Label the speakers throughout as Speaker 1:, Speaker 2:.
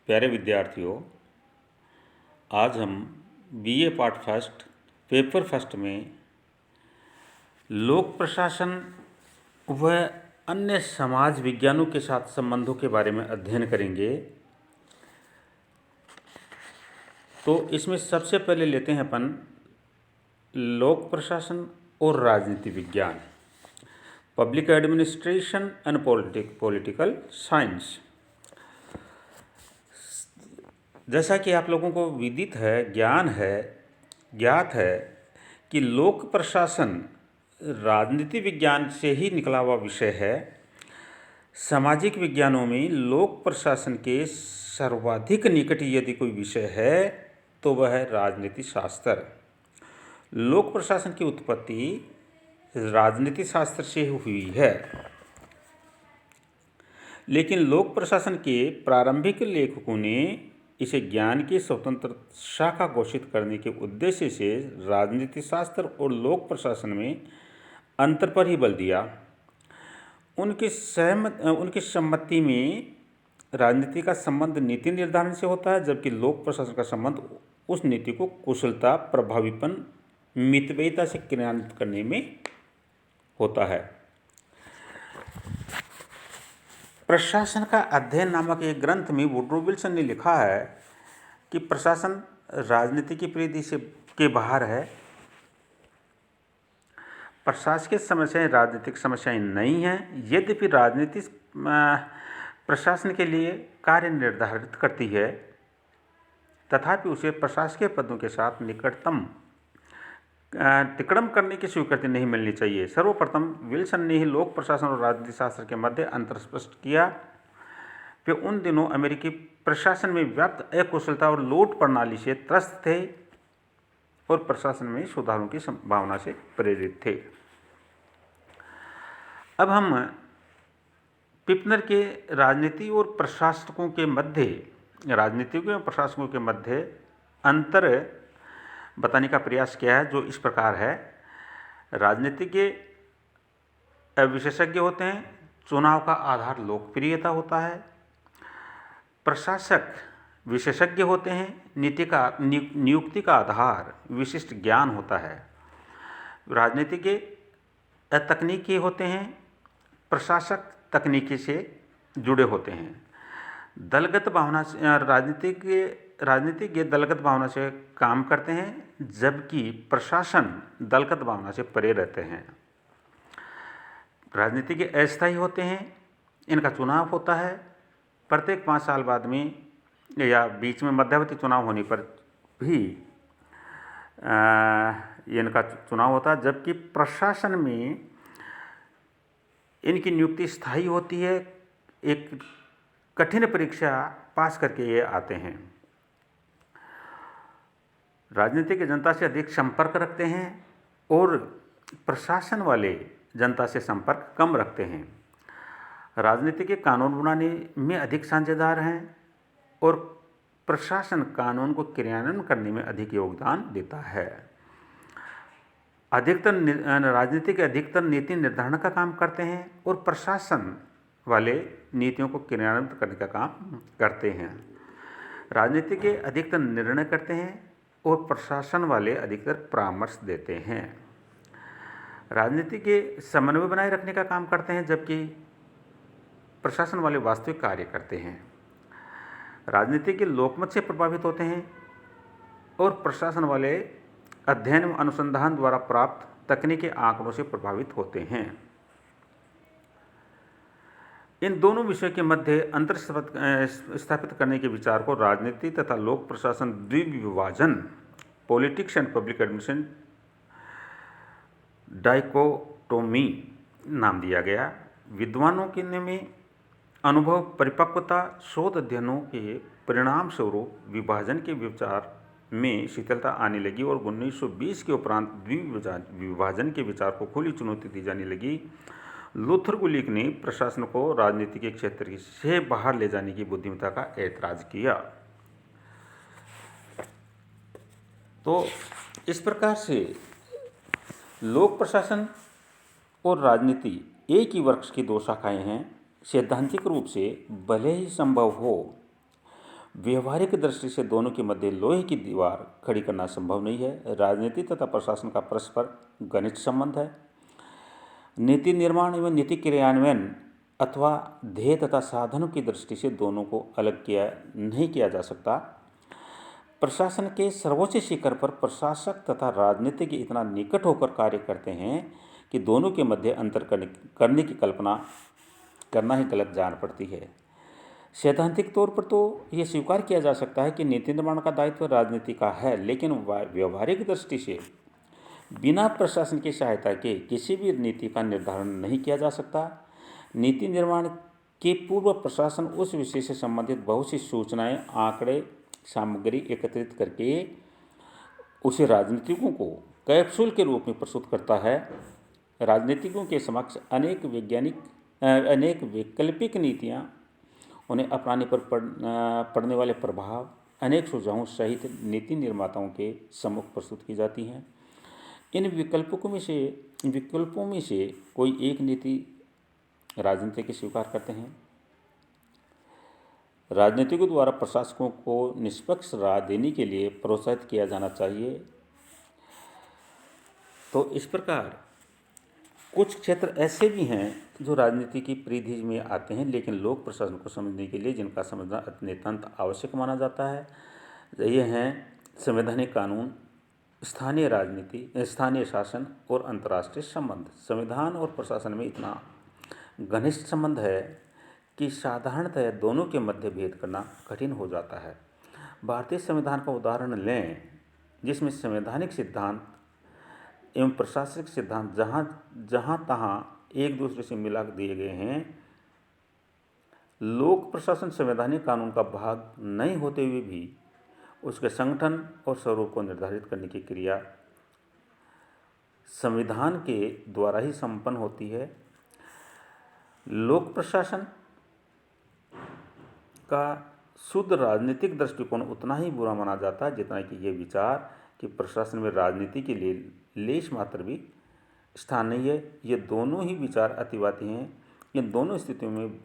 Speaker 1: प्यारे विद्यार्थियों, आज हम BA part first paper first में लोक प्रशासन व अन्य समाज विज्ञानों के साथ संबंधों के बारे में अध्ययन करेंगे। तो इसमें सबसे पहले लेते हैं अपन लोक प्रशासन और राजनीति विज्ञान, public administration and political science. जैसा कि आप लोगों को विदित है, ज्ञात है कि लोक प्रशासन राजनीति विज्ञान से ही निकला हुआ विषय है। सामाजिक विज्ञानों में लोक प्रशासन के सर्वाधिक निकट यदि कोई विषय है तो वह है राजनीति शास्त्र। लोक प्रशासन की उत्पत्ति राजनीति शास्त्र से हुई है, लेकिन लोक प्रशासन के प्रारंभिक लेखकों ने इसे ज्ञान की स्वतंत्र शाखा घोषित करने के उद्देश्य से राजनीति शास्त्र और लोक प्रशासन में अंतर पर ही बल दिया। उनकी सम्मति में राजनीति का संबंध नीति निर्धारण से होता है, जबकि लोक प्रशासन का संबंध उस नीति को कुशलता, प्रभावीपन, मितव्ययिता से क्रियान्वित करने में होता है। प्रशासन का अध्ययन नामक एक ग्रंथ में वुड्रो विल्सन ने लिखा है कि प्रशासन राजनीति की परिधि से के बाहर है। प्रशासकीय समस्याएं राजनीतिक समस्याएं नहीं हैं, यद्यपि राजनीति प्रशासन के लिए कार्य निर्धारित करती है, तथापि उसे प्रशासकीय पदों के साथ तिकड़म करने की स्वीकृति नहीं मिलनी चाहिए। सर्वप्रथम विल्सन ने ही लोक प्रशासन और राजनीति शास्त्र के मध्य अंतर स्पष्ट किया। वे उन दिनों अमेरिकी प्रशासन में व्याप्त अकुशलता और लूट प्रणाली से त्रस्त थे और प्रशासन में सुधारों की संभावना से प्रेरित थे। अब हम पिपनर के राजनीतिज्ञों और प्रशासकों के मध्य अंतर बताने का प्रयास किया है, जो इस प्रकार है। राजनीतिज्ञ विशेषज्ञ होते हैं, चुनाव का आधार लोकप्रियता होता है। प्रशासक विशेषज्ञ होते हैं, नियुक्ति का आधार विशिष्ट ज्ञान होता है। राजनीतिज्ञ तकनीकी होते हैं, प्रशासक तकनीकी से जुड़े होते हैं। राजनीतिज्ञ दलगत भावना से काम करते हैं, जबकि प्रशासन दलगत भावना से परे रहते हैं। राजनीतिज्ञ अस्थायी होते हैं, इनका चुनाव होता है प्रत्येक 5 साल बाद में या बीच में मध्यावधि चुनाव होने पर भी इनका चुनाव होता है, जबकि प्रशासन में इनकी नियुक्ति स्थायी होती है। एक कठिन परीक्षा पास करके ये आते हैं। राजनीतिक जनता से अधिक संपर्क रखते हैं और प्रशासन वाले जनता से संपर्क कम रखते हैं। राजनीति के कानून बनाने में अधिक साझेदार हैं और प्रशासन कानून को क्रियान्वयन करने में अधिक योगदान देता है। अधिकतर नीति निर्धारण का काम करते हैं और प्रशासन वाले नीतियों को क्रियान्वित करने का काम करते हैं। राजनीति के अधिकतर निर्णय करते हैं और प्रशासन वाले अधिकतर परामर्श देते हैं। राजनीति के समन्वय बनाए रखने का काम करते हैं, जबकि प्रशासन वाले वास्तविक कार्य करते हैं। राजनीति के लोकमत से प्रभावित होते हैं और प्रशासन वाले अध्ययन एवं अनुसंधान द्वारा प्राप्त तकनीकी आंकड़ों से प्रभावित होते हैं। इन दोनों विषयों के मध्य अंतर स्थापित करने के विचार को राजनीति तथा लोक प्रशासन द्विविभाजन, politics and public administration dichotomy नाम दिया गया। विद्वानों के में अनुभव, परिपक्वता, शोध अध्ययनों के परिणाम स्वरूप विभाजन के विचार में शिथिलता आने लगी और 1920 के उपरांत द्विविभाजन के विचार को खुली चुनौती दी जाने लगी। लूथर गुलिक ने प्रशासन को राजनीति के क्षेत्र से बाहर ले जाने की बुद्धिमत्ता का ऐतराज किया। तो इस प्रकार से लोक प्रशासन और राजनीति एक ही वृक्ष की 2 शाखाएं हैं। सैद्धांतिक रूप से भले ही संभव हो, व्यवहारिक दृष्टि से दोनों के मध्य लोहे की दीवार खड़ी करना संभव नहीं है। राजनीति तथा प्रशासन का परस्पर घनिष्ठ संबंध है। नीति निर्माण एवं नीति क्रियान्वयन अथवा ध्येय तथा साधनों की दृष्टि से दोनों को अलग नहीं किया जा सकता। प्रशासन के सर्वोच्च शिखर पर प्रशासक तथा राजनीतिक इतना निकट होकर कार्य करते हैं कि दोनों के मध्य अंतर करने की कल्पना करना ही गलत जान पड़ती है। सैद्धांतिक तौर पर तो ये स्वीकार किया जा सकता है कि नीति निर्माण का दायित्व राजनीति का है, लेकिन व्यवहारिक दृष्टि से बिना प्रशासन की सहायता के किसी भी नीति का निर्धारण नहीं किया जा सकता। नीति निर्माण के पूर्व प्रशासन उस विषय से संबंधित बहुत सी सूचनाएं, आंकड़े, सामग्री एकत्रित करके उसे राजनीतिकों को कैप्सूल के रूप में प्रस्तुत करता है। राजनीतिकों के समक्ष अनेक वैकल्पिक नीतियां, उन्हें अपनाने पर पड़ने वाले प्रभाव, अनेक सुझावों सहित नीति निर्माताओं के सम्मुख प्रस्तुत की जाती हैं। इन विकल्पों में से कोई एक नीति राजनीतिक स्वीकार करते हैं। राजनीतिकों द्वारा प्रशासकों को निष्पक्ष राय देने के लिए प्रोत्साहित किया जाना चाहिए। तो इस प्रकार कुछ क्षेत्र ऐसे भी हैं जो राजनीति की परिधि में आते हैं, लेकिन लोक प्रशासन को समझने के लिए जिनका समझना अत्यंत आवश्यक माना जाता है। ये हैं संवैधानिक कानून, स्थानीय राजनीति, स्थानीय शासन और अंतर्राष्ट्रीय संबंध। संविधान और प्रशासन में इतना घनिष्ठ संबंध है कि साधारणतः दोनों के मध्य भेद करना कठिन हो जाता है। भारतीय संविधान का उदाहरण लें, जिसमें संवैधानिक सिद्धांत एवं प्रशासनिक सिद्धांत जहाँ तहाँ एक दूसरे से मिला दिए गए हैं। लोक प्रशासन संवैधानिक कानून का भाग नहीं होते हुए भी उसके संगठन और स्वरूप को निर्धारित करने की क्रिया संविधान के द्वारा ही संपन्न होती है। लोक प्रशासन का शुद्ध राजनीतिक दृष्टिकोण उतना ही बुरा माना जाता है जितना कि ये विचार कि प्रशासन में राजनीति के लिए लेश मात्र भी स्थान नहीं है। ये दोनों ही विचार अतिवादी हैं। इन दोनों स्थितियों में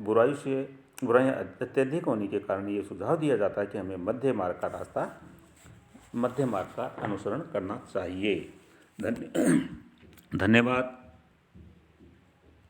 Speaker 1: बुराइयां अत्यधिक होने के कारण ये सुझाव दिया जाता है कि हमें मध्य मार्ग का अनुसरण करना चाहिए। धन्यवाद।